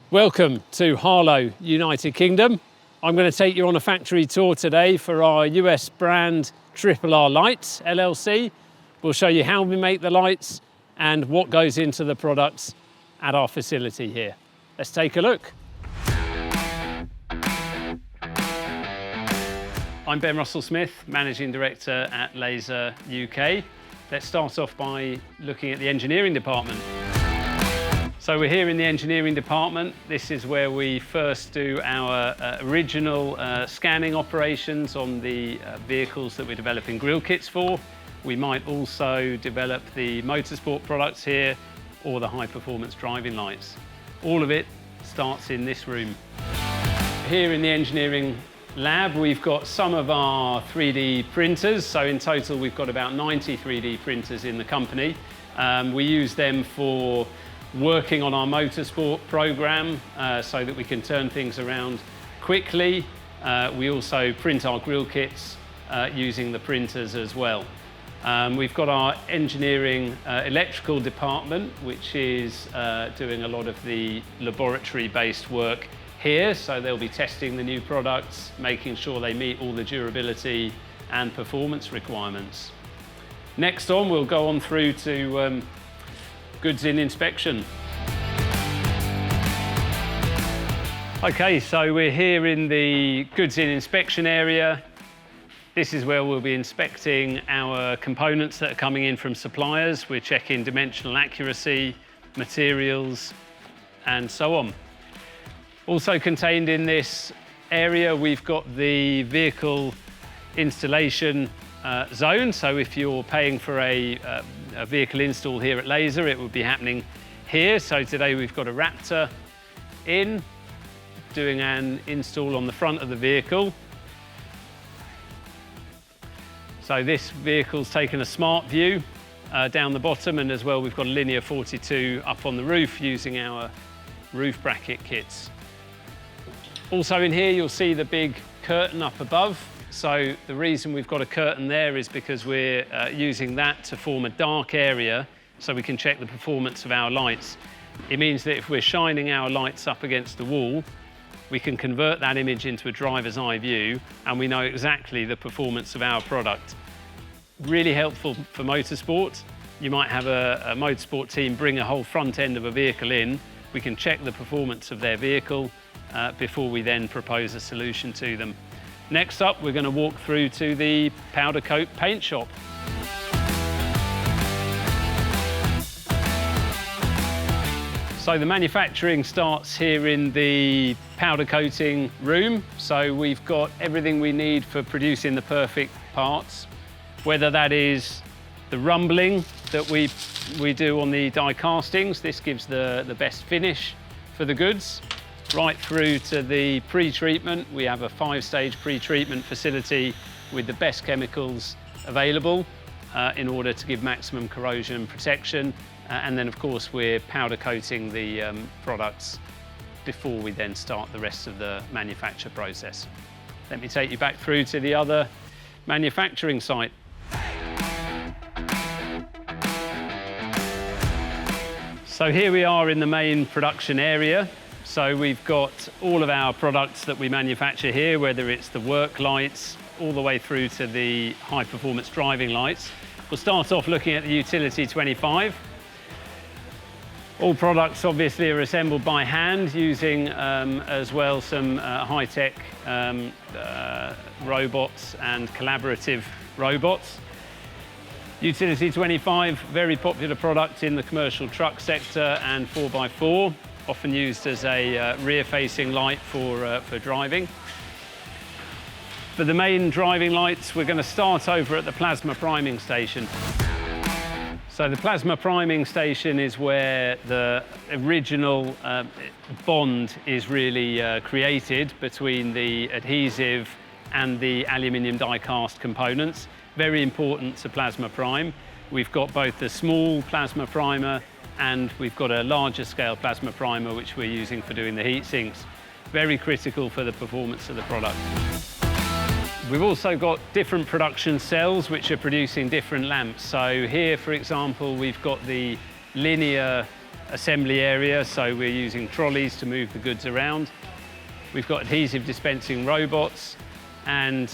Welcome to Harlow, United Kingdom. I'm going to take you on a factory tour today for our US brand Triple R Lights LLC. We'll show you how we make the lights and what goes into the products at our facility here. Let's take a look. I'm Ben Russell-Smith, Managing Director at Lazer UK. Let's start off by looking at the engineering department. So we're here in the engineering department. This is where we first do our original scanning operations on the vehicles that we're developing grille kits for. We might also develop the motorsport products here or the high performance driving lights. All of it starts in this room. Here in the engineering lab, we've got some of our 3D printers. So in total, we've got about 90 3D printers in the company. We use them for working on our motorsport program so that we can turn things around quickly. We also print our grille kits using the printers as well. We've got our engineering electrical department, which is doing a lot of the laboratory-based work here. So they'll be testing the new products, making sure they meet all the durability and performance requirements. Next on, we'll go on through to goods in inspection. Okay, so we're here in the goods in inspection area. This is where we'll be inspecting our components that are coming in from suppliers. We're checking dimensional accuracy, materials, and so on. Also contained in this area, we've got the vehicle installation zone. So if you're paying for a vehicle install here at Lazer, it would be happening here. So today we've got a Raptor in, doing an install on the front of the vehicle. So this vehicle's taken a smart view down the bottom, and as well we've got a linear 42 up on the roof using our roof bracket kits. Also in here you'll see the big curtain up above. So the reason we've got a curtain there is because we're using that to form a dark area so we can check the performance of our lights. It means that if we're shining our lights up against the wall, we can convert that image into a driver's eye view and we know exactly the performance of our product. Really helpful for motorsport. You might have a motorsport team bring a whole front end of a vehicle in. We can check the performance of their vehicle before we then propose a solution to them. Next up, we're going to walk through to the powder coat paint shop. So the manufacturing starts here in the powder coating room. So we've got everything we need for producing the perfect parts, whether that is the rumbling that we do on the die castings. This gives the best finish for the goods. Right through to the pre-treatment. We have a 5-stage pre-treatment facility with the best chemicals available in order to give maximum corrosion protection. And then of course we're powder coating the products before we then start the rest of the manufacture process. Let me take you back through to the other manufacturing site. So here we are in the main production area. So we've got all of our products that we manufacture here, whether it's the work lights all the way through to the high performance driving lights. We'll start off looking at the Utility 25. All products obviously are assembled by hand using as well some high-tech robots and collaborative robots. Utility 25, very popular product in the commercial truck sector and 4x4. Often used as a rear-facing light for driving. For the main driving lights, we're going to start over at the plasma priming station. So the plasma priming station is where the original bond is really created between the adhesive and the aluminium die-cast components. Very important to plasma prime. We've got both the small plasma primer and we've got a larger scale plasma primer which we're using for doing the heat sinks. Very critical for the performance of the product. We've also got different production cells which are producing different lamps. So here, for example, we've got the linear assembly area, so we're using trolleys to move the goods around. We've got adhesive dispensing robots and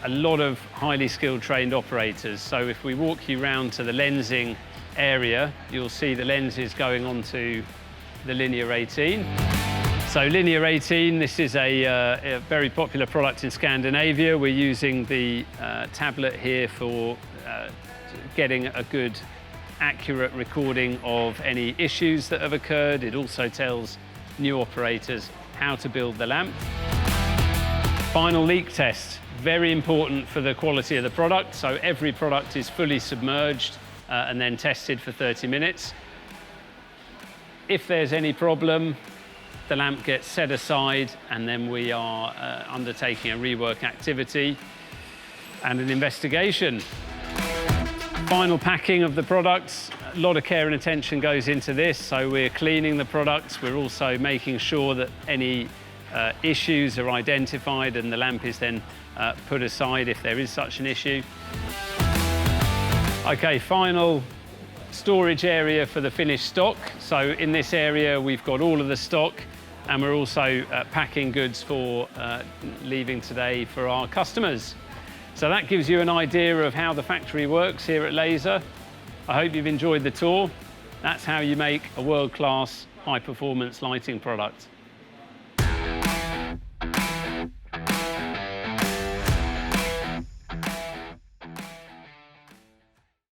a lot of highly skilled trained operators. So if we walk you round to the lensing area, you'll see the lenses going onto the Linear 18. So Linear 18, this is a very popular product in Scandinavia. We're using the tablet here for getting a good, accurate recording of any issues that have occurred. It also tells new operators how to build the lamp. Final leak test, very important for the quality of the product. So every product is fully submerged and then tested for 30 minutes. If there's any problem, the lamp gets set aside and then we are undertaking a rework activity and an investigation. Final packing of the products, a lot of care and attention goes into this. So we're cleaning the products, we're also making sure that any issues are identified and the lamp is then put aside if there is such an issue. Okay, final storage area for the finished stock. So in this area we've got all of the stock and we're also packing goods for leaving today for our customers. So that gives you an idea of how the factory works here at Lazer. I hope you've enjoyed the tour. That's how you make a world-class high-performance lighting product.